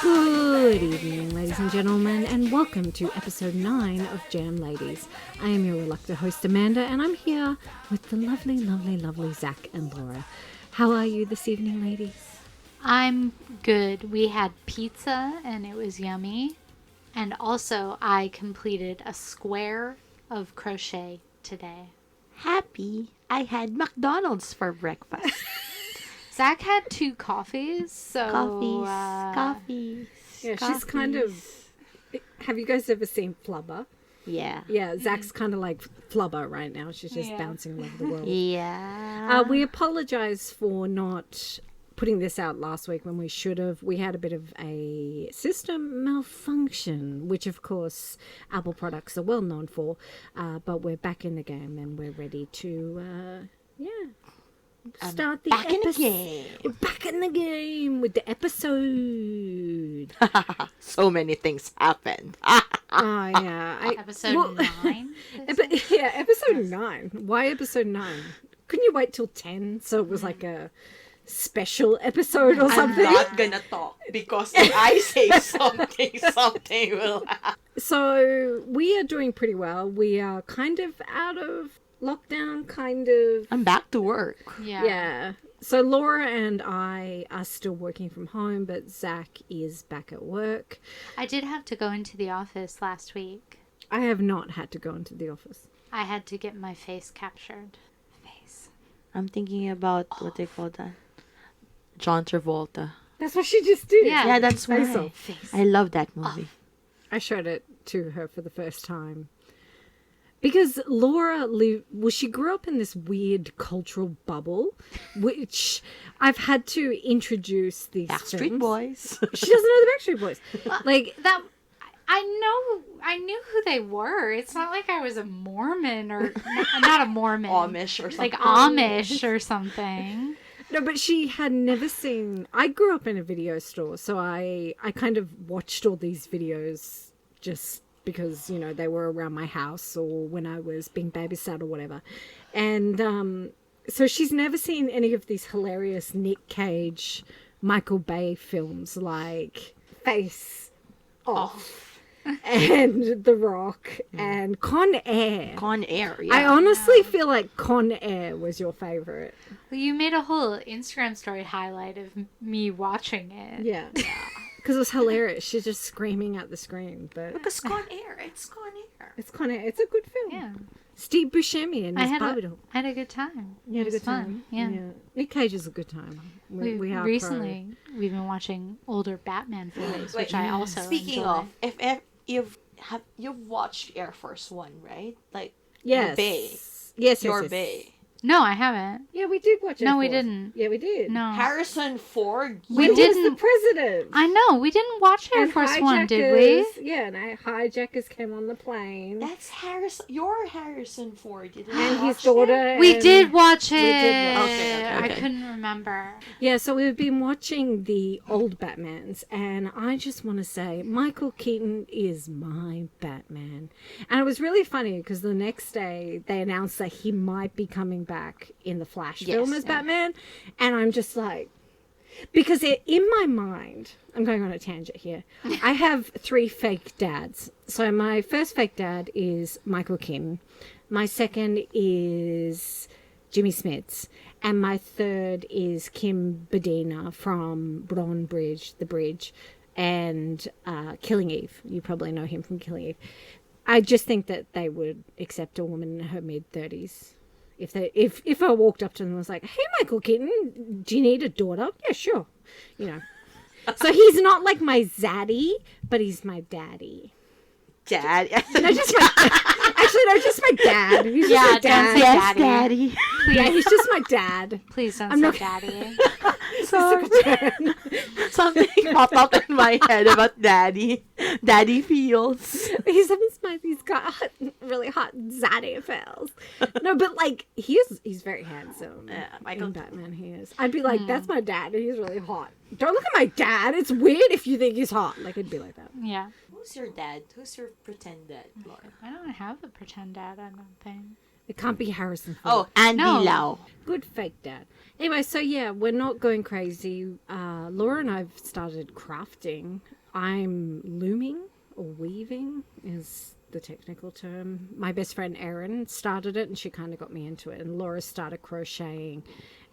Good evening, ladies and gentlemen, and welcome to episode 9 of Jam Ladies. I am your reluctant host, Amanda, and I'm here with the lovely Zach and Laura. How are you this evening, ladies? I'm good. We had pizza, and it was yummy. And also, I completed a square of crochet today. Happy. I had McDonald's for breakfast. Zach had 2 coffees, so... Coffees. Yeah, she's kind of... Have you guys ever seen Flubber? Yeah. Yeah, Zach's kind of like Flubber right now. She's just bouncing all over the world. Yeah. We apologize for not putting this out last week when we should have. We had a bit of a system malfunction, which of course Apple products are well known for, but we're back in the game and we're ready to, start the in the game. We're back in the game with the episode. So many things happened. Oh, yeah. Episode 9? Episode 9. Why episode 9? Couldn't you wait till 10 so it was like a special episode or something? I'm not gonna talk because if I say something will happen. So we are doing pretty well. We are kind of out of lockdown, kind of. I'm back to work. Yeah. So Laura and I are still working from home, but Zach is back at work. I did have to go into the office last week. I have not had to go into the office. I had to get my face captured. I'm thinking about what they call that. John Travolta. That's what she just did. Yeah. Yeah, that's why. Face. I love that movie. I showed it to her for the first time. Because Laura she grew up in this weird cultural bubble, which I've had to introduce these Backstreet films. Boys. She doesn't know the Backstreet Boys. Like That... I knew who they were. It's not like I was a Mormon or... not a Mormon. Amish or something. Like Amish or something. No, but she had never seen... I grew up in a video store, so I kind of watched all these videos just because, you know, they were around my house or when I was being babysat or whatever. And so she's never seen any of these hilarious Nick Cage, Michael Bay films like Face Off. And The Rock and Con Air. Con Air, yeah. I honestly feel like Con Air was your favorite. Well, you made a whole Instagram story highlight of me watching it. Yeah. Because it was hilarious. She's just screaming at the screen. But Because Con Air, it's Con Air. it's Con Air. It's a good film. Yeah. Steve Buscemi and his Barbie doll. I had a good time. You had a It was good time? fun. Yeah. Nick Cage is a good time. We are recently we've been watching older Batman films, which I also Speaking enjoy. of, if you've watched Air Force One, right? Like Yes. the Bay. Yes, Your yes. Bay. No, I haven't. Yeah, we did watch it. No, we didn't. Yeah, we did. No. Harrison Ford. We He was didn't- the president. I know. We didn't watch Air And Force One, did we? Yeah, and hijackers came on the plane. That's Harrison. Your Harrison Ford. You didn't And his watch daughter. We and- did watch it. did watch it. I Okay. couldn't remember. Yeah, so we've been watching the old Batmans, and I just want to say Michael Keaton is my Batman. And it was really funny because the next day they announced that he might be coming back in the Flash Yes, film as yeah. Batman, and I'm just like, because in my mind, I'm going on a tangent here. I have 3 fake dads. So my first fake dad is Michael Keaton. My second is Jimmy Smits. And my third is Kim Badina from The Bridge, and Killing Eve. You probably know him from Killing Eve. I just think that they would accept a woman in her mid-30s. If I walked up to them and was like, hey, Michael Keaton, do you need a daughter? Yeah, sure. You know. So he's not like my zaddy, but he's my daddy. Dad. No, just my actually, no, just my dad. He's just my don't dad. say Yes, Daddy. Daddy. Yeah, he's just my dad. Please don't I'm say not- Daddy. Sorry. Something popped up in my head about Daddy. Daddy feels. He's got really hot zaddy affairs. No, but like he's very handsome. Yeah, Michael Batman, he is. I'd be like, that's my dad. He's really hot. Don't look at my dad. It's weird if you think he's hot. Like it'd be like that. Yeah. Who's your dad? Who's your pretend dad, Laura? I don't have a pretend dad, I don't think. It can't be Harrison Oh, Ford. Andy No. Lau. Good fake dad. Anyway, so yeah, we're not going crazy. Laura and I've started crafting. I'm looming or weaving is the technical term. My best friend Erin started it and she kind of got me into it. And Laura started crocheting.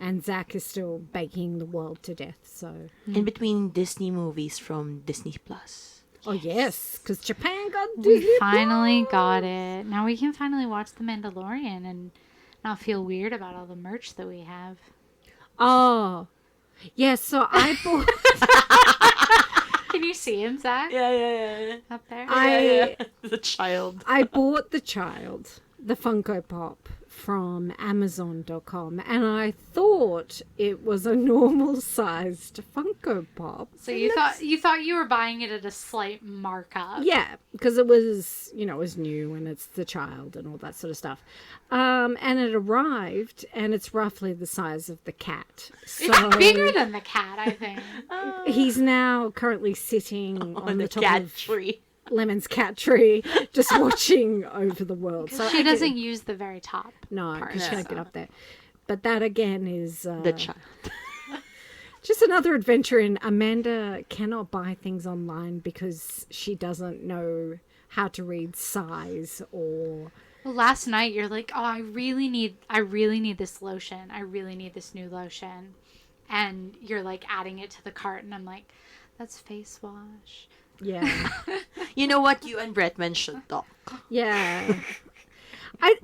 And Zach is still baking the world to death. So, In between Disney movies from Disney Plus. oh yes, because Japan got We Disney finally got it. Now we can finally watch The Mandalorian and not feel weird about all the merch that we have. Oh, yeah. So I bought. Can you see him, Zach? Yeah. Up there? The child. I bought the child, the Funko Pop, from Amazon.com, and I thought it was a normal sized Funko Pop. So you thought you were buying it at a slight markup. Yeah, because it was, it was new and it's the child and all that sort of stuff. And it arrived and it's roughly the size of the cat. So It's bigger than the cat, I think. he's now currently sitting on the top cat of tree. Lemon's cat tree, just watching over the world. So She doesn't use the very top. No, part, because she can't so. get up there. But that again is The child. just another adventure in Amanda cannot buy things online because she doesn't know how to read size or Well, last night you're like, oh, I really need this lotion. I really need this new lotion. And you're like adding it to the cart and I'm like, that's face wash. yeah. You know what? You and Bretman should talk. Yeah. I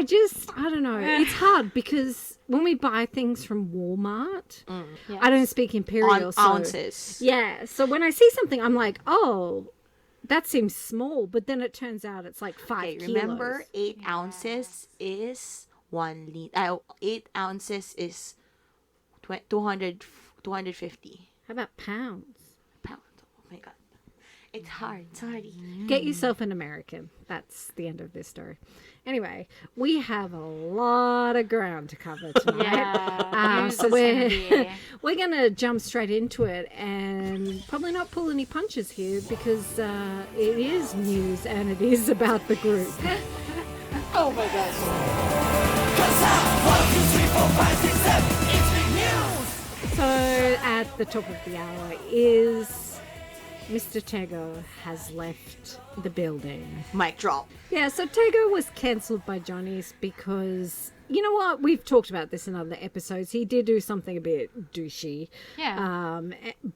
don't know. It's hard because when we buy things from Walmart, Yes. I don't speak Imperial. On so, ounces. Yeah. So when I see something, I'm like, oh, that seems small. But then it turns out it's like 5 Okay, kilos. remember 8 ounces is 1 liter. 8 ounces is 250 How about pounds? pounds. Oh my god. It's hard. Sorry. Get yourself an American. That's the end of this story. Anyway, we have a lot of ground to cover tonight. Yeah. So we're going to jump straight into it and probably not pull any punches here because it is news and it is about the group. Oh my god. So at the top of the hour is Mr. Tego has left the building. Mic drop. Yeah, so Tego was cancelled by Johnny's because, you know what, we've talked about this in other episodes. He did do something a bit douchey. Yeah.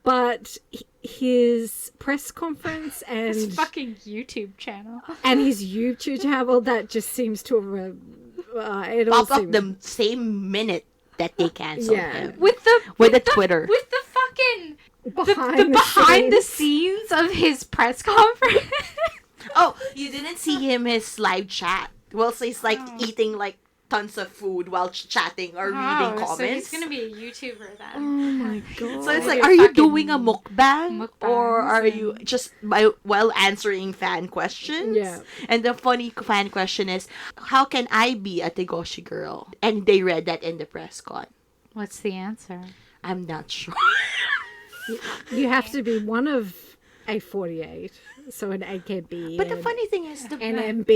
But his press conference His and fucking YouTube channel. his YouTube channel, that just seems to have... it all Pop up seems... the same minute that they canceled Yeah. him. With the Twitter. With the fucking behind the scenes of his press conference. Oh, you didn't see his live chat. Well, so he's like eating like tons of food while chatting or reading comments. So he's gonna be a YouTuber Oh then. my god. So it's Maybe like, are you fucking doing a mukbang? Or mukbangs are and- you just while answering fan questions? Yeah. And the funny fan question is, how can I be a Tegoshi girl? And they read that in the press con. What's the answer? I'm not sure. You have to be one of A48, so an AKB, But the funny thing is, the NMB,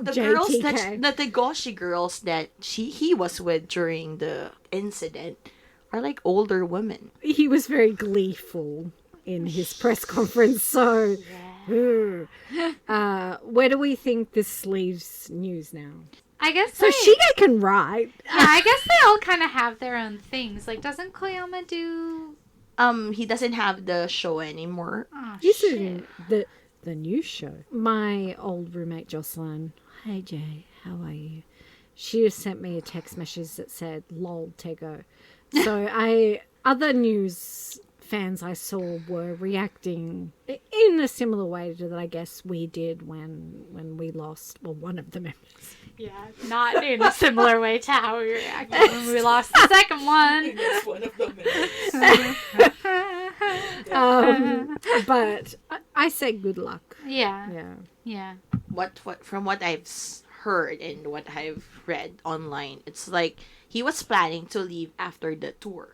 the JTK. girls that the Tegoshi girls that he was with during the incident are like older women. He was very gleeful in his press conference, so... where do we think this leaves news now? I guess So Shiga can write. yeah, I guess they all kind of have their own things. Like, doesn't Koyama do? He doesn't have the show anymore. Oh This shit! is the new show. My old roommate Jocelyn, hey Jay, how are you? She just sent me a text message that said "lol Tego." So other news fans I saw were reacting in a similar way to that I guess we did when we lost one of the members. Yeah, not in a similar way to how we reacted when we lost the second one. That's one of them. But I say good luck. Yeah, Yeah. What from what I've heard and what I've read online, it's like he was planning to leave after the tour.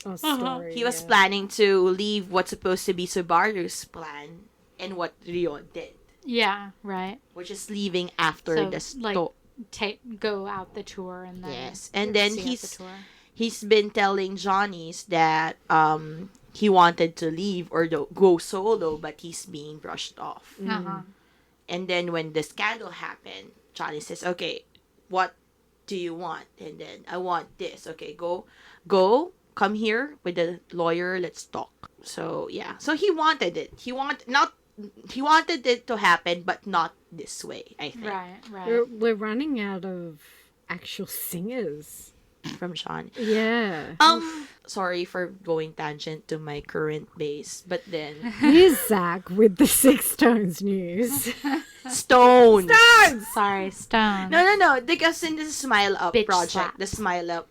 Oh, story. He was planning to leave what's supposed to be Subaru's plan and what Rion did, yeah, right. which is leaving after So, the like, go out the tour and then Yes, and then see out the he's tour. been telling Johnny's that he wanted to leave or go solo, but he's being brushed off. Uh-huh. And then when the scandal happened, Johnny says, "Okay, what do you want?" And then, "I want this." "Okay, go, come here with the lawyer. Let's talk." So yeah, so he wanted it. He wanted it to happen, but not this way. I think Right. We're running out of actual singers. from Sean. Yeah. Sorry for going tangent to my current base, but then Here's Zach with the Six Tones news. Stones. Sorry, Stone. No. Because in the Smile Up Bitch project, slap. the Smile Up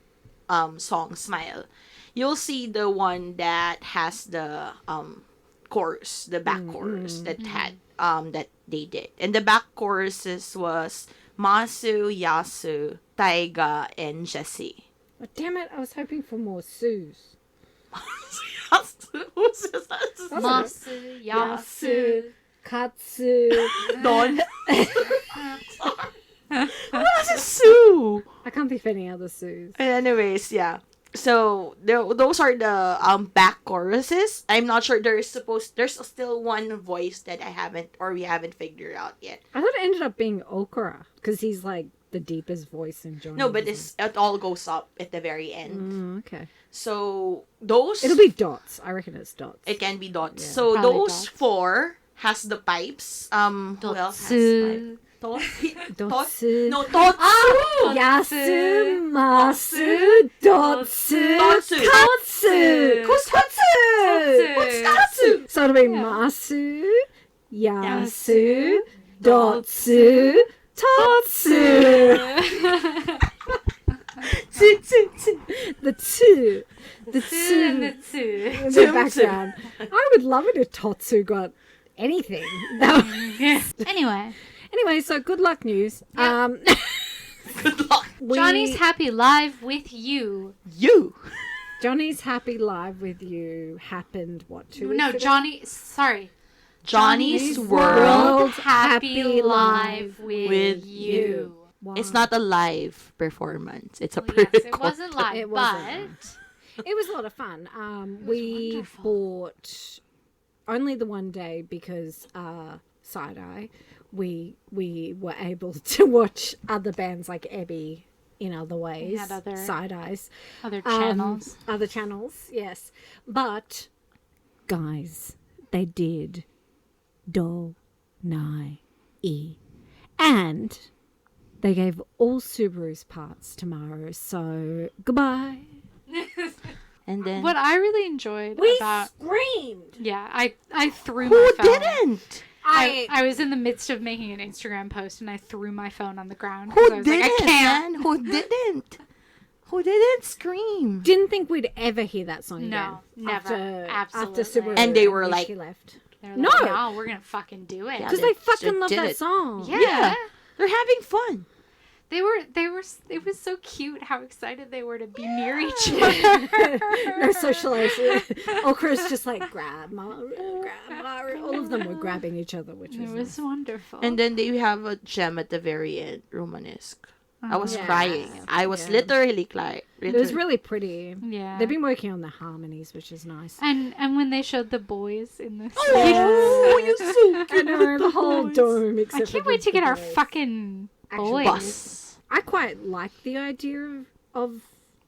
song Smile, you'll see the one that has the chorus, the back chorus that had that they did. And the back choruses was Masu, Yasu, Taiga, and Jesse. Oh, damn it, I was hoping for more Sues. Who's this? Masu, Yasu. Katsu. Don. What's a Sue? I can't think of any other Sues. Anyways, yeah. So those are the back choruses. I'm not sure there's still one voice that we haven't figured out yet. I thought it ended up being Okra because he's like the deepest voice in Johnny. No, but it all goes up at the very end. Okay. So those It'll be Dots. I reckon it's Dots. it can be dots. Yeah. So Probably those dots. 4 has the pipes. Who else has Dotsu. pipes? Dotsu. No, Totsu. Yasu, Masu, Dotsu, Dotsu. Katsu. Who's Totsu? What's Tatsu? So it'll be Masu, Yasu, Dotsu, Totsu. The two. The Tsu and the two Tsu. in the Tsu. background. I would love it if Totsu got anything. Anyway, so good luck news. Good luck. Johnny's happy live with you. You. Johnny's Happy Live with You happened, what, 2 weeks No, ago? Johnny's World World. Happy Happy live Live with with you. Wow. It's not a live performance. It's a Well, yes, it pre-record. wasn't live, It but wasn't. It was a lot of fun. We wonderful. bought only the one day because Side-Eye, we were able to watch other bands like Ebby in other ways. had other- Side-Eyes. other channels. Other channels, yes. But, guys, they did Do, Nai, E. And they gave all Subaru's parts tomorrow, so goodbye. And then What I really enjoyed We about screamed. yeah, I threw who my phone. didn't? I was in the midst of making an Instagram post and I threw my phone on the ground. Who 'cause I was didn't? like, I can't. Man? Who didn't? Who didn't scream? Didn't think we'd ever hear that song No, again. never. After Absolutely. Subaru And they were initially like- left. They're No! like, no, we're gonna fucking do it. Yeah, Because they they fucking just love did that it. song. Yeah. They're having fun. They were. It was so cute how excited they were to be near each other. No socializing. Okra's just like, grab Maru. All of them were grabbing each other, which It was, was wonderful. And then they have a gem at the very end, Romanesque. I was Yeah. crying. I was Yeah. literally crying. It was really pretty. yeah. They've been working on the harmonies, which is nice. and when they showed the boys in the Oh, you're so cute. I know, the whole dome. I Except can't for wait to the get our boys. fucking Actual boys. Bus. I quite like the idea of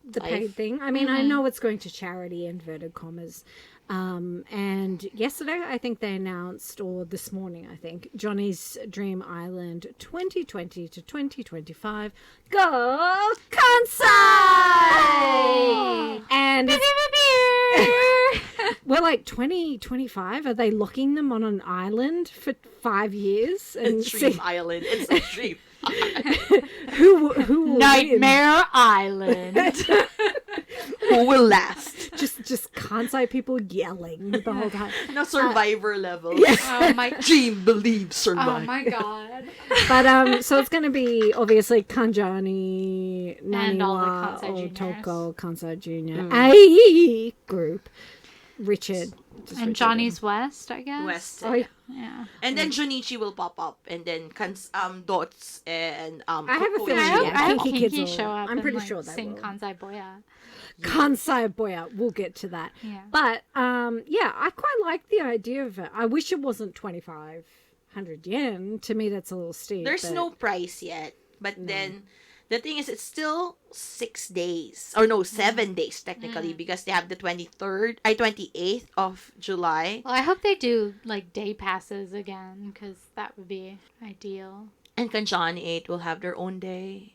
the Life. paid thing. I mean, I know it's going to charity, inverted commas. And yesterday, I think they announced, or this morning, I think, Johnny's Dream Island 2020 to 2025. Go Kansai! And we're like 2025. Are they locking them on an island for 5 years? And Dream Island. It's a dream. who will win? Nightmare Island. Who will last? Just Kansai people yelling the whole time. No survivor level. Oh my. Dream, believe, Oh survive. my god. But so it's going to be obviously Kanjani, And all the Naniwa, Kansai or juniors. Toko, Kansai Junior, A group. Richard. Just And Richard. Johnny's West, I guess. West. Oh, yeah. Yeah. And then Junichi will pop up, and then Dots and I have a Kokoji. feeling, I hope, yeah, I hope Kinky Kinky Kids will- show up I'm pretty and, like, sure they sing will. Kanzai Boya. Kansai Boya. We'll get to that. Yeah. But yeah, I quite like the idea of it. I wish it wasn't 2,500 yen. To me, that's a little steep. There's but- no price yet, but then the thing is, it's still 6 days or no 7 days technically because they have the 28th of July, Well, I hope they do like day passes again because that would be ideal. and Kanjan 8 will have their own day.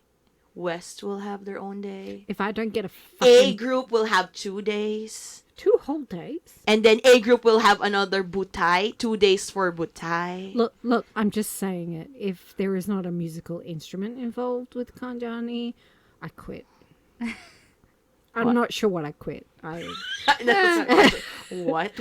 West will have their own day. If I don't get a A fucking group will have 2 days. 2 whole days. And then A group will have another butai, 2 days for butai. Look, I'm just saying it. If there is not a musical instrument involved with Kanjani, I quit. I'm not sure what I quit. What?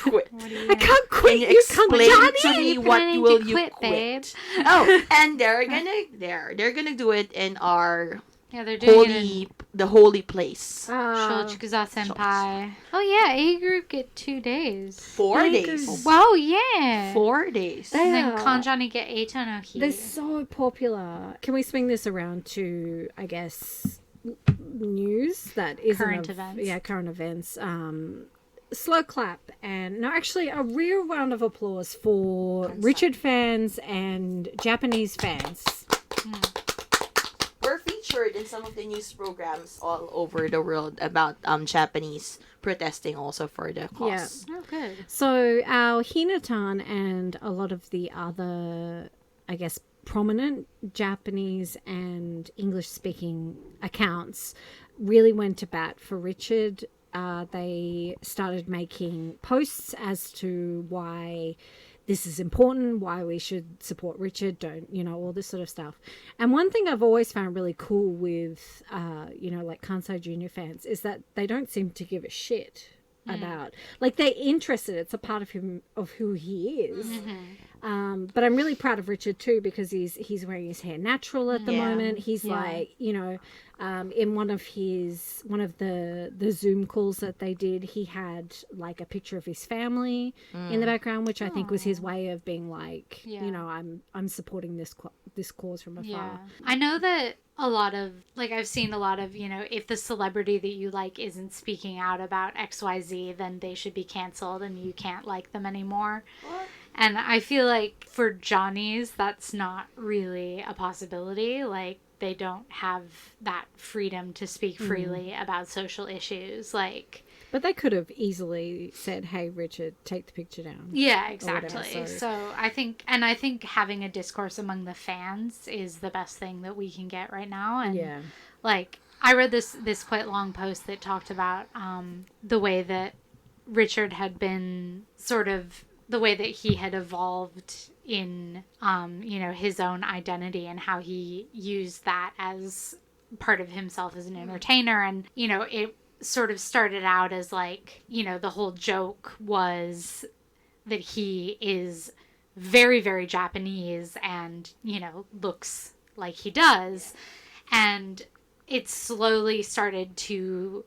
Quit. I can't quit. Can you You explain Kanjani. to me What what are you will planning to you quit, quit? babe? Oh, and they're gonna do it in our Yeah, they're doing it in holy place. Shochikuza Senpai. Oh yeah, A group get 2 days. 4 They days. do. Wow, yeah. 4 days. They- And then Yeah. Kanjani get Eito no Hi. They're so popular. Can we swing this around to, I guess, news that isn't Current events. Yeah, current events. Slow clap and no, actually, a real round of applause for Richard fans and Japanese fans. We're featured in some of the news programs all over the world about Japanese protesting also for the cause. Oh, good. So our Hinatan and a lot of the other, I guess, prominent Japanese and English-speaking accounts really went to bat for Richard. They started making posts as to why this is important, why we should support Richard, all this sort of stuff. And one thing I've always found really cool with, like Kansai Junior fans is that they don't seem to give a shit about, like, they're interested. It's a part of him, of who he is. But I'm really proud of Richard too, because he's wearing his hair natural at the moment. He's like, in one of the Zoom calls that they did, he had like a picture of his family in the background, which I think was his way of being like, I'm supporting this cause from afar. Yeah. I know that a lot of, like, I've seen a lot of, if the celebrity that you like isn't speaking out about XYZ, then they should be canceled and you can't like them anymore. What? And I feel like for Johnny's, that's not really a possibility. Like, they don't have that freedom to speak freely about social issues. Like, But they could have easily said, "Hey, Richard, take the picture down." yeah, whatever, exactly. so- So I think having a discourse among the fans is the best thing that we can get right now. And Yeah. like, I read this quite long post that talked about the way that Richard had been sort of, the way that he had evolved in his own identity and how he used that as part of himself as an entertainer. And it sort of started out as like, the whole joke was that he is very, very Japanese and looks like he does. And it slowly started to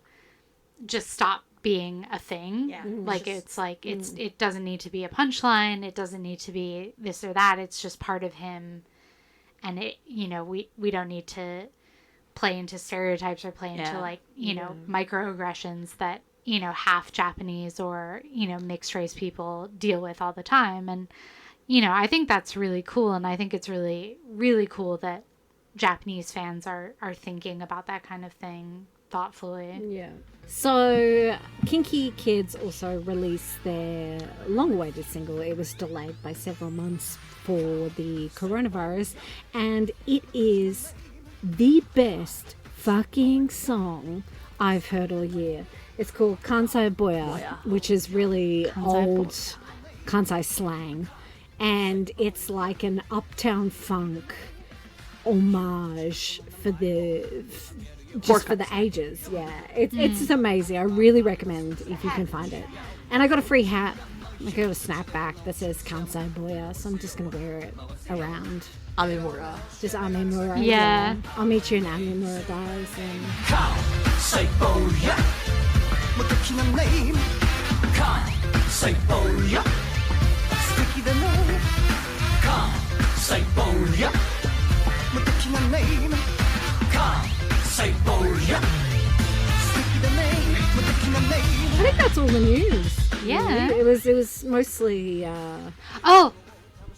just stop being a thing. Yeah. Like, it's like, it doesn't need to be a punchline. It doesn't need to be this or that. It's just part of him. And it, we don't need to play into stereotypes or play into like, microaggressions that, half Japanese or, mixed race people deal with all the time. And, I think that's really cool. And I think it's really, really cool that Japanese fans are thinking about that kind of thing thoughtfully. Yeah. So, Kinky Kids also released their long-awaited single. It was delayed by several months for the coronavirus, and it is the best fucking song I've heard all year. It's called Kanzai Boya, which is really old Kansai slang, and it's like an uptown funk homage for the ages. Yeah, it's amazing. I really recommend if you can find it. And I got a free hat. I got a snapback that says Kanzai Boya, so I'm just gonna wear it around. Amimura. Just Amimura. Yeah. I'll meet you in Amimura, guys. And Kanzai Boya, 無敵なネーム Kanzai Boya. Sticky the name. Kanzai Boya. Mataki na name. Kanzai Boya. Sticky the name. Mataki na name. I think that's all the news. Yeah. It was mostly Oh,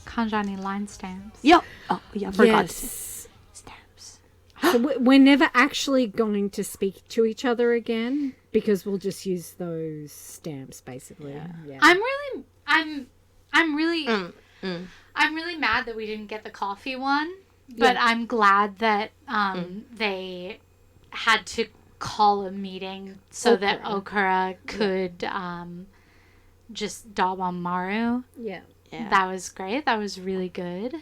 Kanjani line stamps. Yeah. Oh, yeah, I forgot. yes. Stamps. So we're never actually going to speak to each other again because we'll just use those stamps basically. Yeah. I'm really mad that we didn't get the coffee one, but Yeah. I'm glad that they had to call a meeting so that Okura could just dob on Maru. Yeah. Yeah. That was great. That was really good.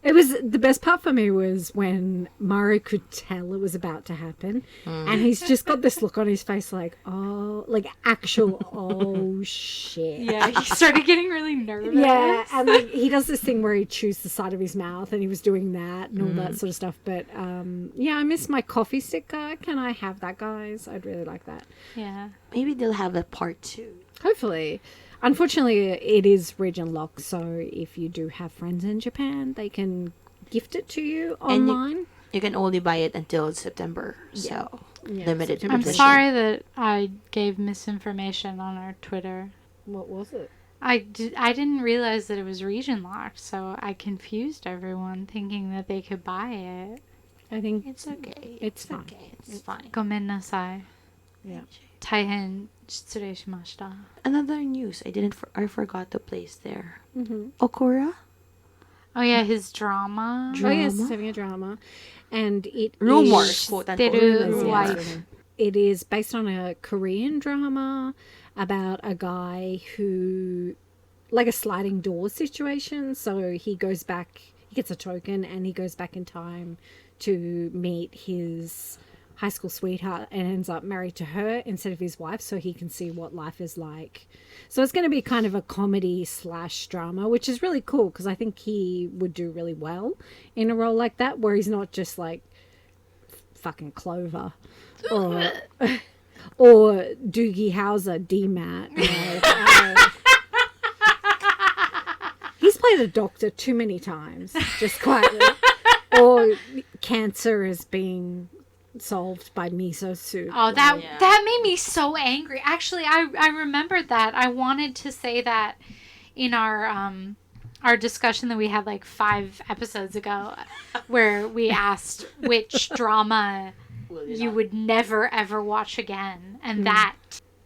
It was the best part for me was when Maru could tell it was about to happen, and he's just got this look on his face like, oh, like actual oh shit. Yeah, he started getting really nervous. Yeah, and like he does this thing where he chews the side of his mouth, and he was doing that and all that sort of stuff. But yeah, I miss my coffee sticker. Can I have that, guys? I'd really like that. Yeah. Maybe they'll have a part 2. Hopefully. Unfortunately, it is region locked, so if you do have friends in Japan, they can gift it to you And online. You can only buy it until September. So, Yeah, limited September I'm edition. sorry that I gave misinformation on our Twitter. What was it? I didn't realize that it was region locked, so I confused everyone thinking that they could buy it. I think It's okay. It's fine. okay. It's fine. ごめんなさい。 Yeah. 大変失礼しました。 Another news. I forgot to place there. Mm-hmm. Okura? Oh yeah, his drama. Oh yes, Drama? it's having a drama, and it Rumors, is- quote Teru unquote. wife. It is based on a Korean drama about a guy who, like a sliding door situation. So he goes back, he gets a token, and he goes back in time to meet his high school sweetheart and ends up married to her instead of his wife, so he can see what life is like. So it's going to be kind of a comedy / drama, which is really cool because I think he would do really well in a role like that, where he's not just like fucking Clover or Doogie Howser DMAT. He's played a doctor too many times, just quietly. Or cancer is being solved by miso soup. Oh, that Yeah. that made me so angry. Actually, I remembered that. I wanted to say that in our discussion that we had like 5 episodes ago, where we asked which drama you would never ever watch again, and that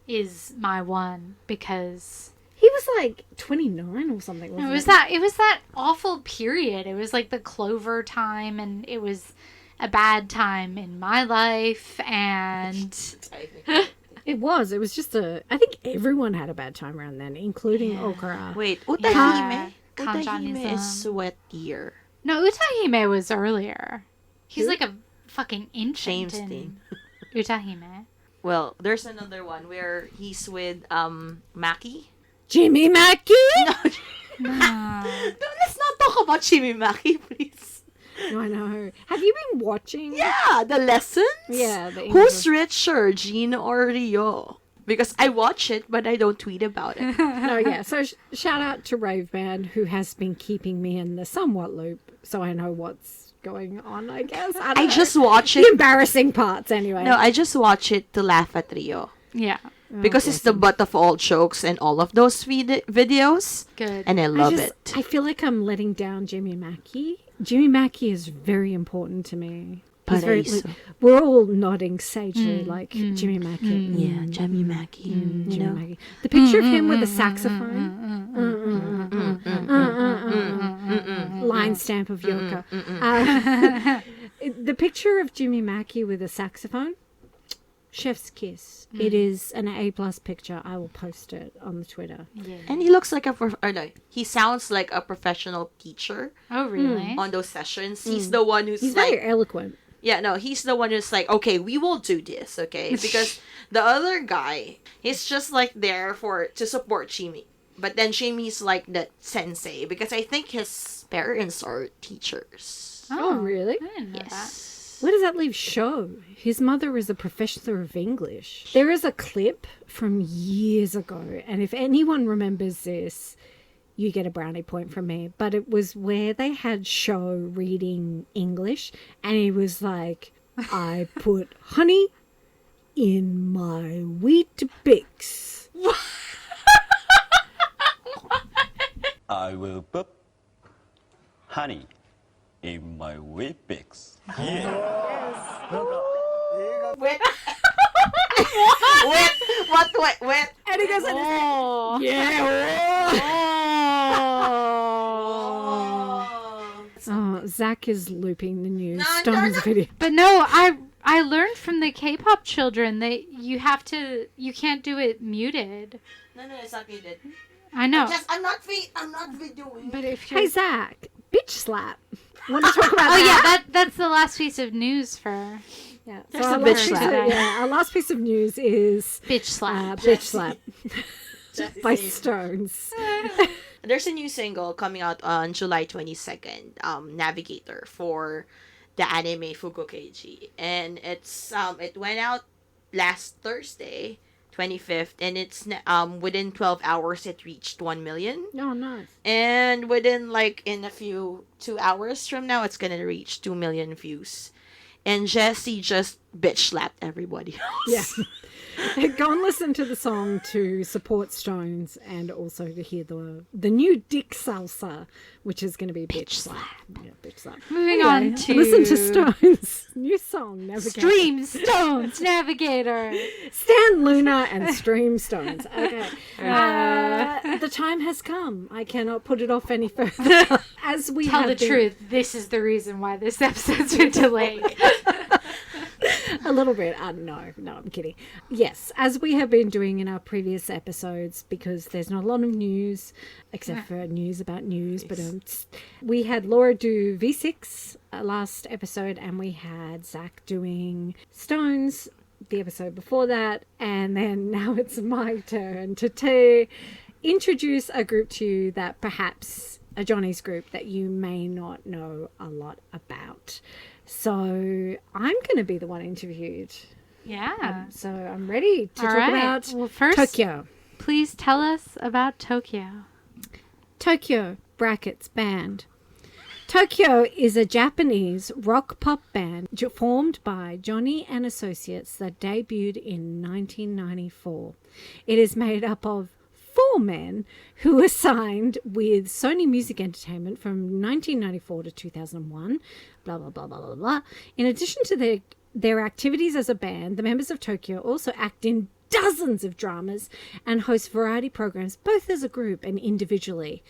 is my one because He was like 29 or something. Wasn't it was that awful period. It was like the Clover time, and it was a bad time in my life, and It was. It was just a. I think everyone had a bad time around then, including Okura. Wait, Yeah. Utahime? Utahime Kanjanism. is what year? no, Utahime was earlier. He's Who? like a fucking infant James in Dean. Utahime. Well, there's another one where he's with Maki. Jimmy Mackie? No, let's not talk about Jimmy Maki, please. No, I know. Have you been watching? Yeah, the lessons? Yeah, the Who's richer, Jean or Rio? Because I watch it, but I don't tweet about it. No, yeah. So shout out to Rave Band, who has been keeping me in the somewhat loop, so I know what's going on. I guess I, don't I know. just watch the it. embarrassing parts anyway. No, I just watch it to laugh at Rio. Yeah, Because it's the butt of all jokes and all of those videos. good. And I love just, it. I feel like I'm letting down Jimmy Mackie. Jimmy Mackie is very important to me. He's very, Paraiso. we're all nodding sagely like Jimmy Mackie. Yeah, Jimmy Maki. You Jimmy know? Mackie. The picture of him with a saxophone. Line stamp of Yoko. The picture of Jimmy Mackie with a saxophone. Chef's kiss. It is an A+ picture. I will post it on the Twitter. And he looks like he sounds like a professional teacher Oh, really? on those sessions. He's the one who's He's like, very eloquent. yeah, no, he's the one who's like, okay, we will do this, okay? Because the other guy, he's just like there to support Jimmy. But then Jimmy's like the sensei because I think his parents are teachers. Oh, really? I didn't know that. Yes. Where does that leave Sho? His mother is a professor of English. There is a clip from years ago, and if anyone remembers this, you get a brownie point from me. But it was where they had Sho reading English, and he was like, I put honey in my wheat bix. I will put honey in my Weepics. Wet. Wet. And he goes, Oh. oh, Zach is looping the new No, Stones no. video. But no, I learned from the K-pop children that you can't do it muted. No, it's not muted. I know. I'm not videoing. But if you're Hey, Zach, bitch slap. Want to talk about Oh that? yeah, that's the last piece of news for Yeah. There's our a last bitch piece slap. of- yeah, our last piece of news is bitch slap. bitch slap Jessie. by Stones. There's a new single coming out on July 22nd, Navigator, for the anime Fugokeiji. And it went out last Thursday, 25th, and it's within 12 hours it reached 1 million. Oh, nice. And within in a few 2 hours from now it's gonna reach 2 million views. And Jessie just bitch slapped everybody else. Yeah. Go and listen to the song to support Stones and also to hear the new Dick Salsa, which is going to be Bitch Slap. Yeah, Bitch Slap. Moving on to listen to Stones' new song, Navigator. Stream Stones Navigator. Stan Luna and Stream Stones. Okay. The time has come. I cannot put it off any further. As we Tell have the been- truth. This is the reason why this episode's been delayed. A little bit. No, I'm kidding. Yes, as we have been doing in our previous episodes, because there's not a lot of news, except for news about news, but we had Laura do V6 last episode, and we had Zach doing Stones the episode before that, and then now it's my turn to introduce a group to you that perhaps a Johnny's group that you may not know a lot about. So I'm going to be the one interviewed. Yeah. So I'm ready to All talk right. about Well, first, TOKIO. please tell us about TOKIO. TOKIO brackets band. TOKIO is a Japanese rock pop band formed by Johnny and Associates that debuted in 1994. It is made up of 4 men who were signed with Sony Music Entertainment from 1994 to 2001, blah, blah, blah, blah, blah, blah. In addition to their activities as a band, the members of TOKIO also act in dozens of dramas and host variety programs, both as a group and individually.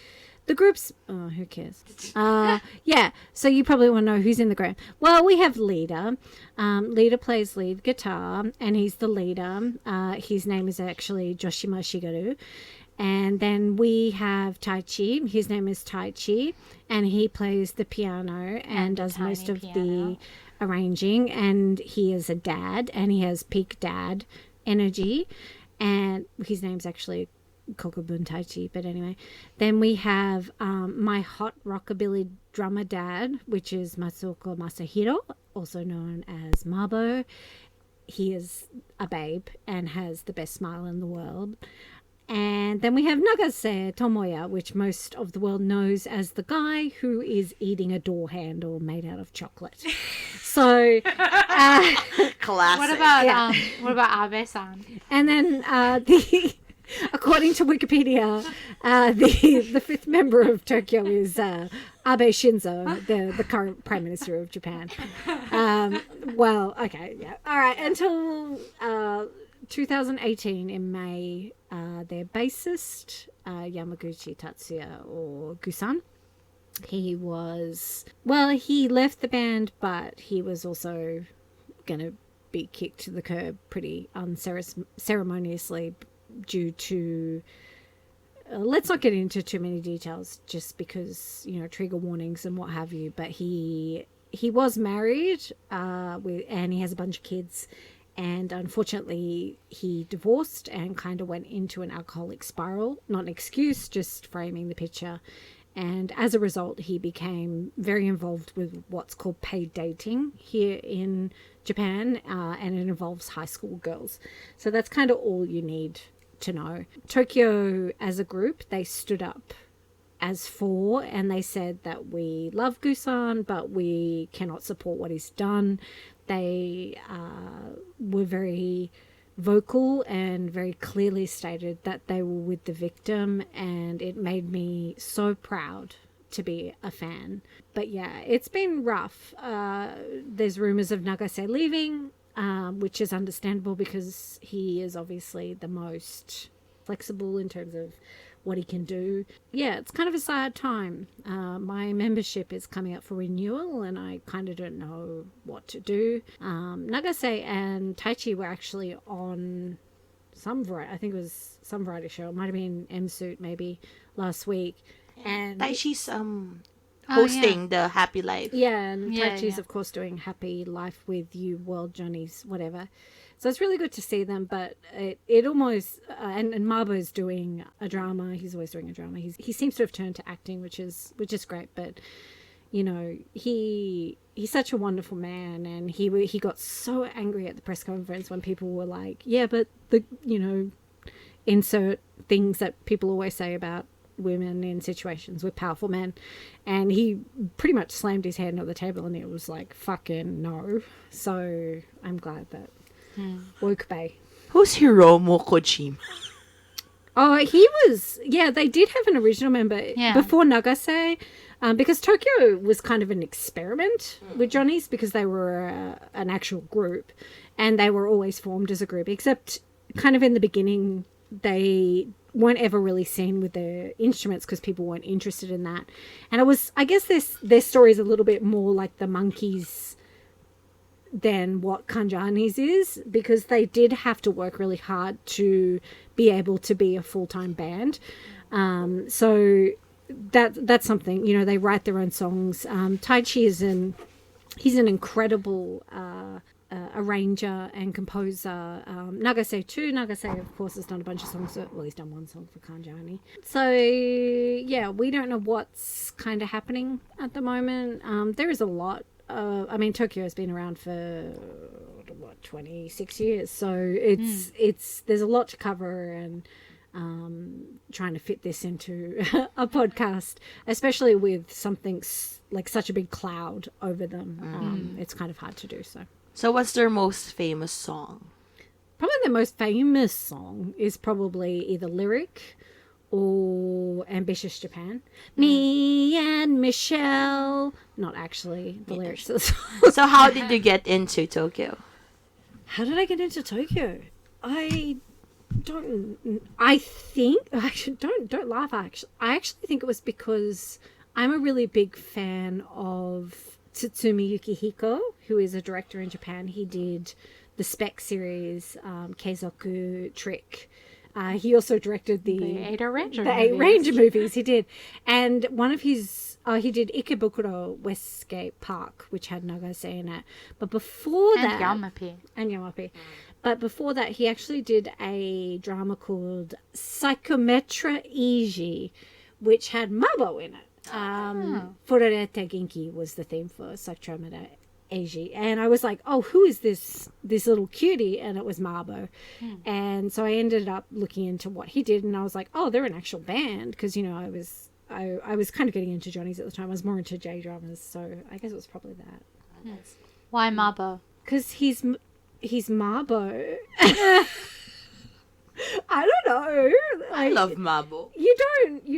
The group's... Oh, who cares? Yeah, so you probably want to know who's in the group. Well, we have Leader. Leader plays lead guitar, and he's the leader. His name is actually Joshima Shigeru. And then we have Taichi. His name is Taichi, and he plays the piano and does tiny most of piano. the arranging. And he is a dad, and he has peak dad energy. And his name's actually Kokobun Taichi, but anyway. Then we have my hot rockabilly drummer dad, which is Matsuoko Masahiro, also known as Mabo. He is a babe and has the best smile in the world. And then we have Nagase Tomoya, which most of the world knows as the guy who is eating a door handle made out of chocolate. So, Classic. What about Abe-san? and then according to Wikipedia, the 5th member of TOKIO is Abe Shinzo, the current Prime Minister of Japan. Well, okay, yeah. All right, until 2018 in May, their bassist, Yamaguchi Tatsuya, or Gusan, he left the band, but he was also going to be kicked to the curb pretty unceremoniously due to... let's not get into too many details just because, trigger warnings and what have you, but he was married and he has a bunch of kids. And unfortunately, he divorced and kind of went into an alcoholic spiral. Not an excuse, just framing the picture. And as a result, he became very involved with what's called paid dating here in Japan, and it involves high school girls. So that's kind of all you need to know. TOKIO as a group, they stood up as four and they said that we love Gusan, but we cannot support what he's done. They were very vocal and very clearly stated that they were with the victim, and it made me so proud to be a fan. But yeah, it's been rough. There's rumors of Nagase leaving, which is understandable because he is obviously the most flexible in terms of what he can do. Yeah, it's kind of a sad time. My membership is coming up for renewal and I kind of don't know what to do. Nagase and Taichi were actually on some variety, I think it was some variety show. It might have been M-Suit maybe last week. And Taichi's hosting the Happy Life. yeah, and Yeah, Taichi's yeah. of course doing Happy Life with You, World Johnny's, whatever. So it's really good to see them, but it almost and Marbo's doing a drama. He's always doing a drama. He seems to have turned to acting, which is great. But you know, he's such a wonderful man, and he got so angry at the press conference when people were like, yeah, but insert things that people always say about women in situations with powerful men, and he pretty much slammed his hand on the table and it was like, fucking no. So I'm glad that woke Bay. Who's Hiromu Kojima? Oh, he was, yeah, they did have an original member before Nagase, because TOKIO was kind of an experiment with Johnny's because they were an actual group and they were always formed as a group, except kind of in the beginning they weren't ever really seen with their instruments because people weren't interested in that. And it was, I guess their story is a little bit more like the Monkeys than what Kanjani's is, because they did have to work really hard to be able to be a full-time band. So that's something, you know, they write their own songs. Taichi he's an incredible arranger and composer. Nagase too. Nagase, of course, has done a bunch of songs. Well, he's done one song for Kanjani. So yeah, we don't know what's kind of happening at the moment. There is a lot. I mean, TOKIO has been around for 26 years, so it's there's a lot to cover, and trying to fit this into a podcast, especially with something like such a big cloud over them, it's kind of hard to do so. So what's their most famous song? Probably the most famous song is probably either Lyric or Ambitious Japan. Me and Michelle. Not actually the lyrics of the song. So how did you get into Tokyo? How did I get into Tokyo? Don't laugh. I actually think it was because I'm a really big fan of Tsutsumi Yukihiko, who is a director in Japan. He did the Spec series, Keizoku Trick. He also directed the Eight Ranger movies. He did. And one of his, he did Ikebukuro Westgate Park, which had Nagase in it. But before that... And Yamapi. But before that, he actually did a drama called Psychometra Eiji, which had Mabo in it. Furarete Genki was the theme for Psychometra Eiji. And I was like, oh, who is this little cutie? And it was Mabo. And so I ended up looking into what he did, and I was like, oh, they're an actual band, because, you know, I was kind of getting into Johnny's at the time. I was more into J-dramas, so I guess it was probably that. Why Mabo? Because he's Mabo. I don't know. I love Mabo. You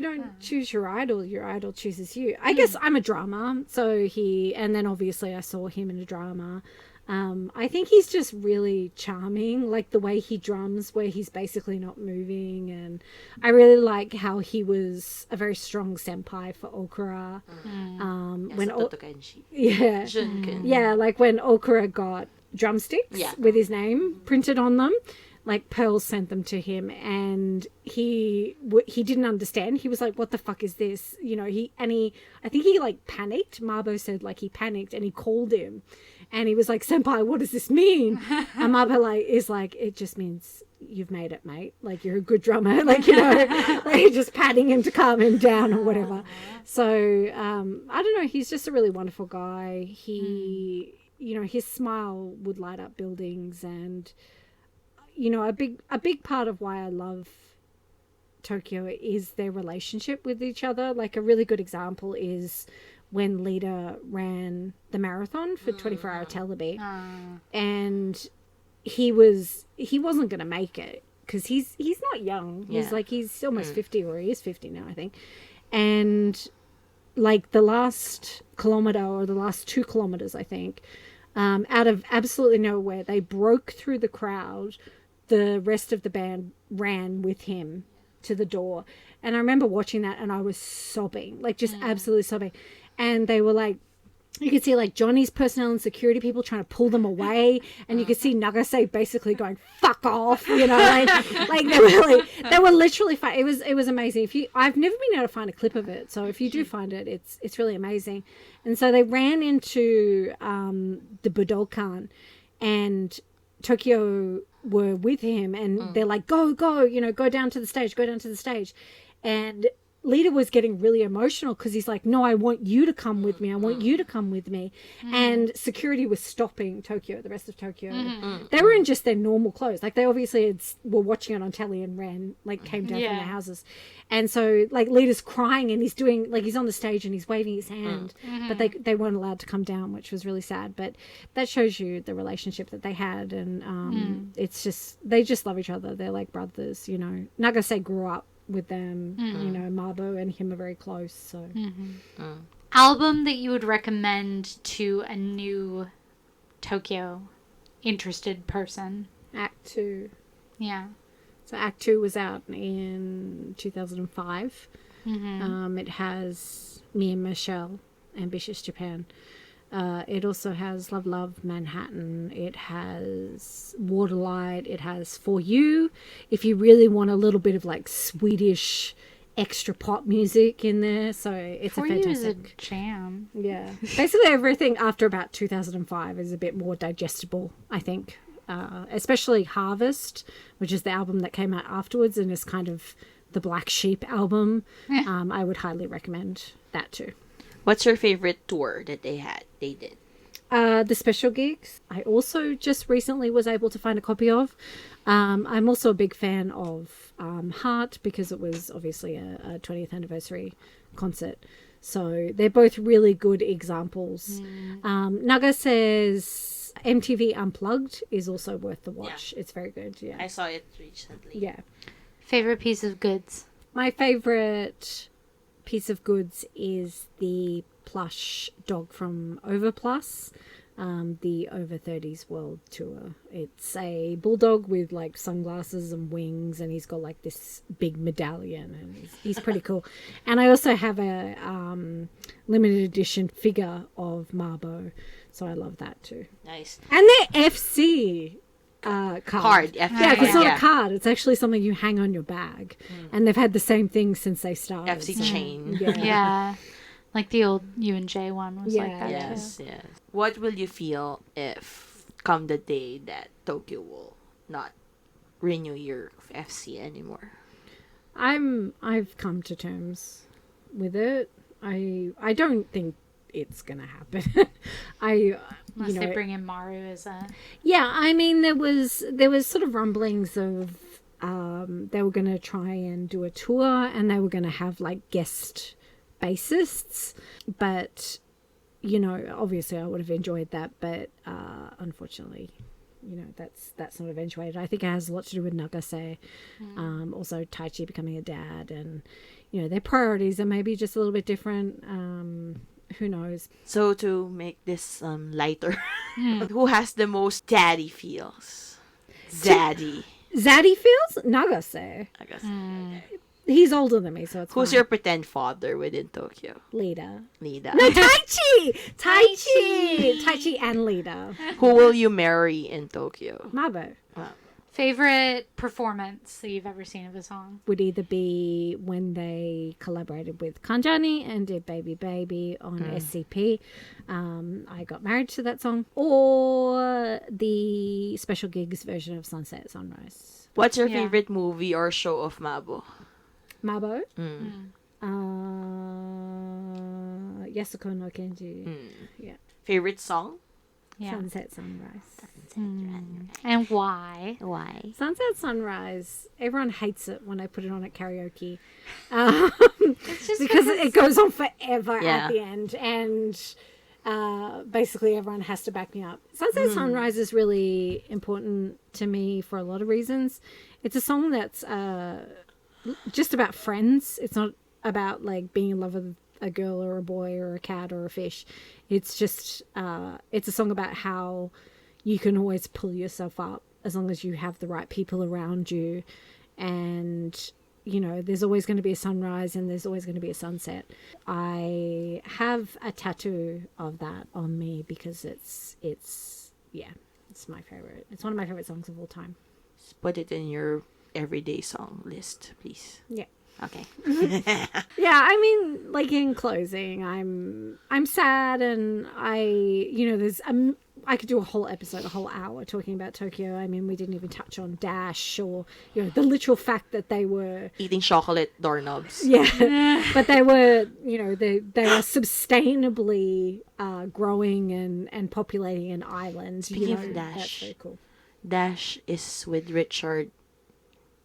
don't choose your idol chooses you. I guess I'm a drama, so and then obviously I saw him in a drama. I think he's just really charming, like the way he drums, where he's basically not moving, and I really like how he was a very strong senpai for Okura. Like when Okura got drumsticks with his name printed on them. Like Pearl sent them to him, and he didn't understand. He was like, "What the fuck is this?" You know. I think he like panicked. Mabo said like he panicked, and he called him, and he was like, "Senpai, what does this mean?" And Mabo is like, "It just means you've made it, mate. Like you're a good drummer." Like, you know, like just patting him to calm him down or whatever. So I don't know. He's just a really wonderful guy. He, his smile would light up buildings, and a big part of why I love Tokyo is their relationship with each other. Like a really good example is when Lita ran the marathon for 24 Hour Telebi, and he wasn't going to make it because he's not young. He's almost 50, or he is 50 now, I think. And like the last kilometer or the last 2 kilometers, I think, out of absolutely nowhere, they broke through the crowd. The rest of the band ran with him to the door. And I remember watching that and I was sobbing, like just absolutely sobbing. And they were like, you could see like Johnny's personnel and security people trying to pull them away, and you could see Nagase basically going "fuck off," like they were literally fight. It was amazing. I've never been able to find a clip of it, so if you do find it, it's really amazing. And so they ran into the Budokan, and Tokyo were with him, and they're like, go down to the stage, and Lita was getting really emotional because he's like, no, I want you to come with me. And security was stopping the rest of Tokyo. They were in just their normal clothes. Like they obviously were watching it on telly and came down from their houses. And so like Lita's crying and he's doing, like he's on the stage and he's waving his hand, but they weren't allowed to come down, which was really sad. But that shows you the relationship that they had. And it's just, they just love each other. They're like brothers, Nagase grew up with them, Mabo and him are very close. So, album that you would recommend to a new Tokyo interested person? Act 2. Yeah. So Act 2 was out in 2005. It has me and Michelle, Ambitious Japan. It also has Love Love Manhattan. It has Waterlight. It has For You. If you really want a little bit of like Swedish extra pop music in there, so it's For a You fantastic is a jam. Yeah, basically everything after about 2005 is a bit more digestible, I think. Especially Harvest, which is the album that came out afterwards and is kind of the Black Sheep album. I would highly recommend that too. What's your favorite tour that they did? The special gigs. I also just recently was able to find a copy of. I'm also a big fan of Heart because it was obviously a 20th anniversary concert. So they're both really good examples. Nagase's MTV Unplugged is also worth the watch. It's very good. Yeah, I saw it recently. Yeah. Favorite piece of goods? My favorite piece of goods is the plush dog from Overplus, the Over 30s World Tour. It's a bulldog with like sunglasses and wings, and he's got like this big medallion, and he's pretty cool. And I also have a limited edition figure of Marbo, so I love that too. Nice. And their FC card. FC, Yeah, it's not a card. It's actually something you hang on your bag. And they've had the same thing since they started. FC chain. Yeah. Like the old U&J one was like that. Yes. What will you feel if come the day that Tokyo will not renew your FC anymore? I've come to terms with it. I don't think it's gonna happen. Unless they bring in Maru as a... Yeah, I mean, there was sort of rumblings of they were going to try and do a tour, and they were going to have like guest bassists, but obviously I would have enjoyed that, but unfortunately, that's not eventuated. I think it has a lot to do with Nagase, also Taichi becoming a dad, and their priorities are maybe just a little bit different. Who knows? So to make this lighter, who has the most daddy feels? Zaddy feels? Nagase. I guess. He's older than me, so it's Who's fine. your pretend father within Tokyo? Lita. No, Taichi! Taichi and Lita. Who will you marry in Tokyo? Mabo. Favorite performance that you've ever seen of a song? Would either be when they collaborated with Kanjani and did Baby Baby on SCP. I got married to that song. Or the Special Gigs version of Sunset Sunrise. What's your favorite movie or show of Mabo? Mabo? Yasuko no Kenji. Yeah. Favorite song? Yeah. Sunset Sunrise. And why? Why? Sunset Sunrise. Everyone hates it when I put it on at karaoke. It's just Because it goes on forever Yeah. at the end, and basically everyone has to back me up. Sunset Sunrise is really important to me for a lot of reasons. It's a song that's just about friends. It's not about like being in love with a girl or a boy or a cat or a fish. It's just it's a song about how you can always pull yourself up as long as you have the right people around you, and you know, there's always going to be a sunrise and there's always going to be a sunset. I have a tattoo of that on me because it's my favorite. It's one of my favorite songs of all time. Put it in your everyday song list, please. Yeah. Okay. Yeah, I mean, like in closing, I'm sad, and there's I could do a whole episode, a whole hour talking about Tokyo. I mean, we didn't even touch on Dash or the literal fact that they were Eating chocolate doorknobs. yeah, but they were they are sustainably growing and populating an island. Speaking of that's Dash. very cool. Dash is with Richard,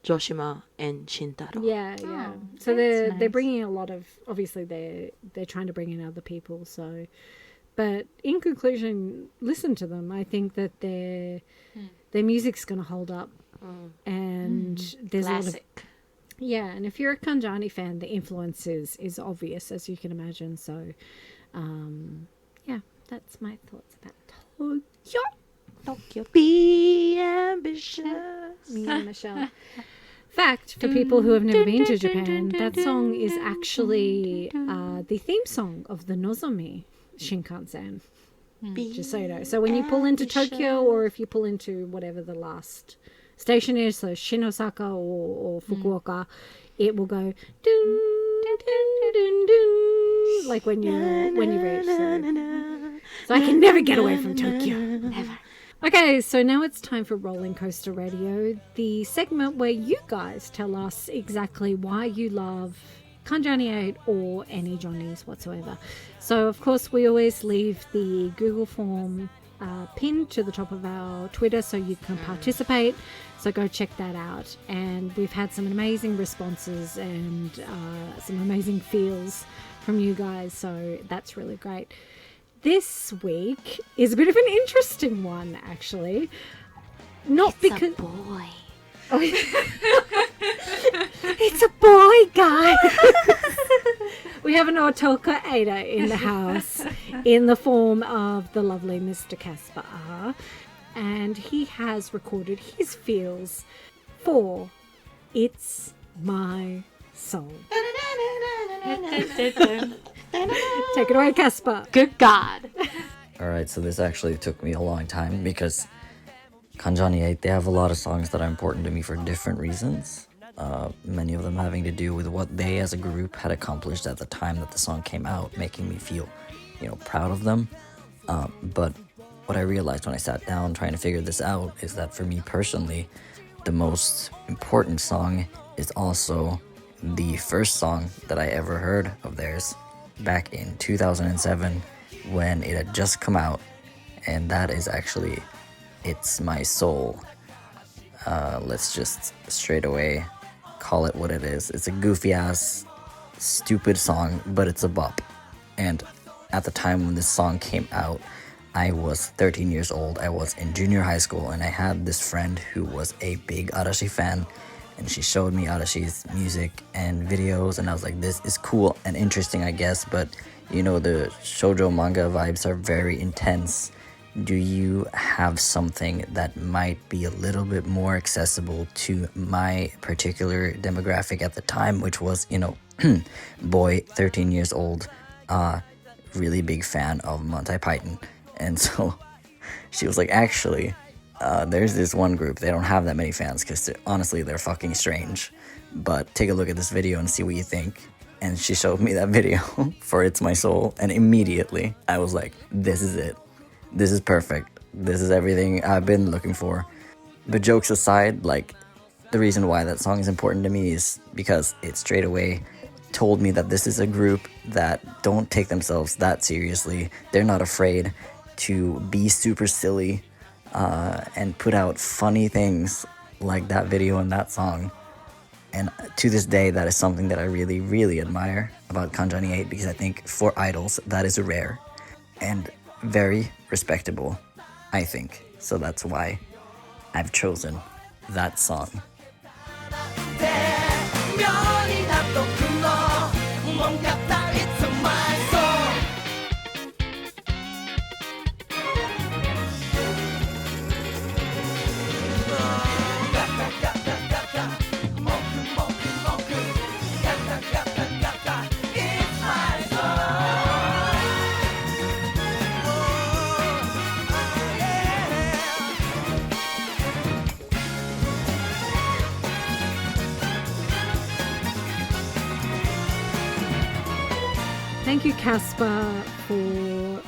Joshima, and Shintaro. Yeah, yeah. Oh, So they're that's nice. bringing a lot of, obviously they're trying to bring in other people. So, but in conclusion, listen to them. I think that their music's going to hold up, and there's a lot of Classic. and if you're a Kanjani fan, the influence is obvious, as you can imagine. So, that's my thoughts about Tokyo. Tokyo. Be ambitious. Me and Michelle. Fact, for people who have never been to Japan, that song is actually the theme song of the Nozomi Shinkansen. Just so you know. So when you pull into Tokyo, or if you pull into whatever the last station is, so Shinosaka or Fukuoka, it will go dun, dun, dun, dun, dun, like when you reach. So I can never get away from Tokyo. Never. Okay, so now it's time for Rolling Coaster Radio, the segment where you guys tell us exactly why you love Kanjani 8 or any Johnnies whatsoever. So, of course, we always leave the Google form pinned to the top of our Twitter so you can participate. So go check that out. And we've had some amazing responses and some amazing feels from you guys, so that's really great. This week is a bit of an interesting one, actually. Not because a boy. Oh, it's a boy, guys. We have an Otoka Ada in the house in the form of the lovely Mr. Kasper R. And he has recorded his feels for It's My Soul. Take it away, Kasper. Good God. Alright, so this actually took me a long time because Kanjani 8, they have a lot of songs that are important to me for different reasons. Many of them having to do with what they as a group had accomplished at the time that the song came out, making me feel, proud of them. But what I realized when I sat down trying to figure this out is that for me personally, the most important song is also the first song that I ever heard of theirs back in 2007 when it had just come out, and that is actually It's My Soul. Let's just straight away call it what it is. It's a goofy ass stupid song, but it's a bop. And at the time when this song came out, I was 13 years old. I was in junior high school, and I had this friend who was a big Arashi fan, and she showed me Arashi's music and videos, and I was like, this is cool and interesting, I guess, but the shoujo manga vibes are very intense. Do you have something that might be a little bit more accessible to my particular demographic at the time, which was, boy, 13 years old, really big fan of Monty Python. And so she was like, actually, there's this one group, they don't have that many fans because honestly they're fucking strange, but take a look at this video and see what you think. And she showed me that video for It's My Soul, and immediately I was like, this is it. This is perfect. This is everything I've been looking for. But jokes aside, the reason why that song is important to me is because it straight away told me that this is a group that don't take themselves that seriously. They're not afraid to be super silly and put out funny things like that video and that song. And to this day, that is something that I really, really admire about Kanzai 8, because I think for idols, that is rare and very respectable, I think. So that's why I've chosen that song. 妙になっとくのもんがったいつまいそうガタガタガタもくもくもくガタガタガタ It's my song Oh yeah Thank you, Kasper, for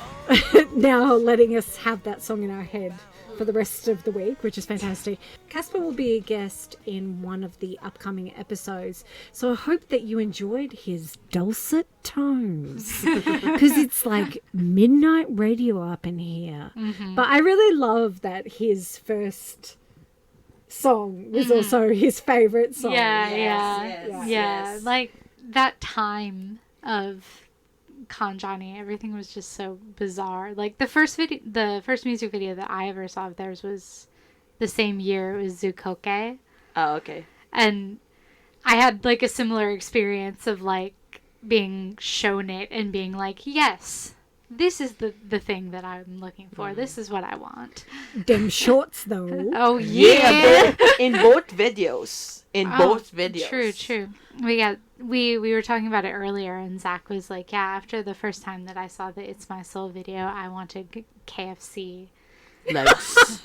now letting us have that song in our head for the rest of the week, which is fantastic. Kasper will be a guest in one of the upcoming episodes, so I hope that you enjoyed his dulcet tones, because it's like midnight radio up in here. But I really love that his first song was also his favorite song. Yeah. Like that time of Kanjani, everything was just so bizarre. Like the first music video that I ever saw of theirs was the same year. It was Zukoke, Oh, okay. and I had like a similar experience of like being shown it and being like, yes, this is the thing that I'm looking for. This is what I want. Them shorts, though. Oh yeah. In both videos. Both videos. True. We were talking about it earlier, and Zach was like, yeah, after the first time that I saw the It's My Soul video, I wanted KFC Legs.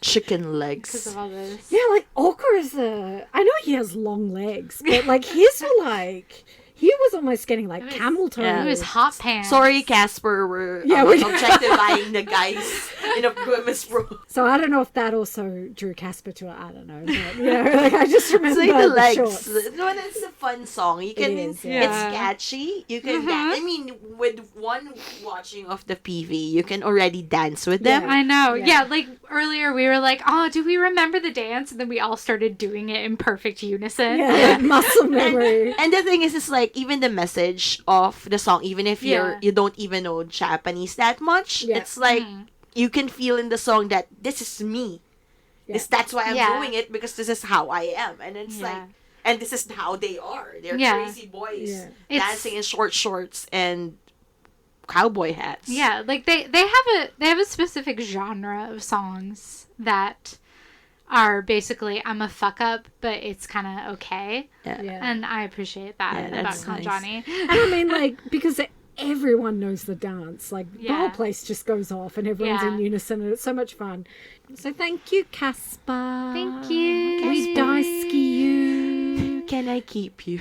Chicken because legs. of all this. Yeah, like Orca is I know he has long legs, but like his were like he was almost getting like camel toe. It was hot pants. Sorry, Casper, we're objectifying the guys in a grimace bro. So I don't know if that also drew Kasper to it. I don't know. But, you know, like I just remember It's like the legs. shorts. When it's a fun song, you can. is, yeah. It's catchy. You can. I mean, with one watching of the PV, you can already dance with them. I know. Yeah. Yeah, like earlier we were like, oh, do we remember the dance? And then we all started doing it in perfect unison. Yeah, muscle memory. And the thing is, it's like even the message of the song, even if Yeah. you don't even know Japanese that much, Yeah. it's like you can feel in the song that this is me. Yeah. That's why I'm Yeah. doing it, because this is how I am, and it's Yeah. like, and this is how they are. They're Yeah. crazy boys Yeah. dancing in short shorts and cowboy hats. Yeah, like they have a specific genre of songs that are basically I'm a fuck up, but it's kind of okay, Yeah. and I appreciate that Yeah, about that's nice. Kanjani. And I mean, like, because everyone knows the dance. Like, the whole Yeah. place just goes off and everyone's in Yeah. unison, and it's so much fun. So thank you, Kasper. Thank you. We daisuki you. Can I keep you?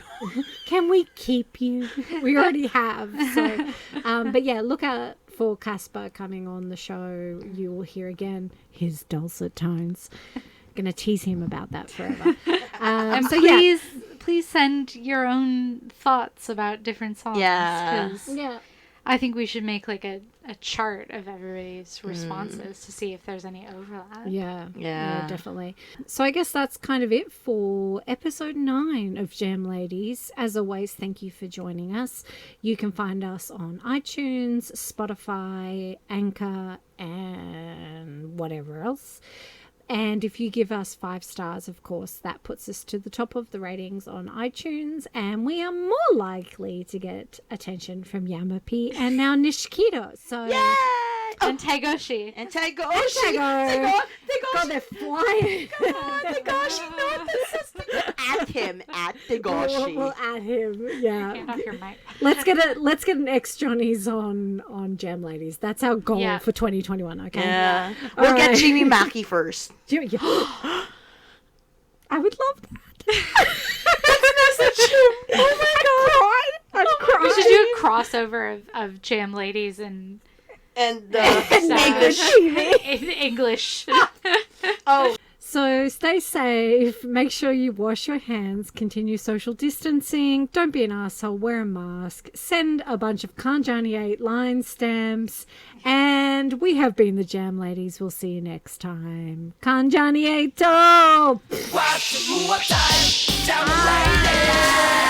Can we keep you? We already have. So, but yeah, look out for Kasper coming on the show. You will hear again his dulcet tones. Gonna tease him about that forever. And so yeah. please send your own thoughts about different songs. Yeah. 'cause Yeah. I think we should make like a chart of everybody's responses to see if there's any overlap. Yeah, definitely. So I guess that's kind of it for episode 9 of Jam Ladies. As always, thank you for joining us. You can find us on iTunes, Spotify, Anchor, and whatever else. And if you give us 5 stars, of course, that puts us to the top of the ratings on iTunes, and we are more likely to get attention from Yamapi and now Nishikito. So Yay! And Tegoshi. And Tegoshi. God, they're flying. Come on, Tegoshi, no, this is at him, at Tegoshi. We'll add him. Yeah. Hand off your mic. Let's get an ex Johnny's on Jam Ladies. That's our goal Yeah. for 2021. Okay. Yeah. All We'll get right. Jimmy Mackie first. Jimmy, yeah. I would love that. Oh my god. I'm crying. We should do a crossover of Jam Ladies and And English. English. in English. Oh, So stay safe. Make sure you wash your hands. Continue social distancing. Don't be an asshole. Wear a mask. Send a bunch of Kanjani 8 line stamps. And we have been the Jam Ladies. We'll see you next time. Kanjani 8 to! What's the more time? Jam lady.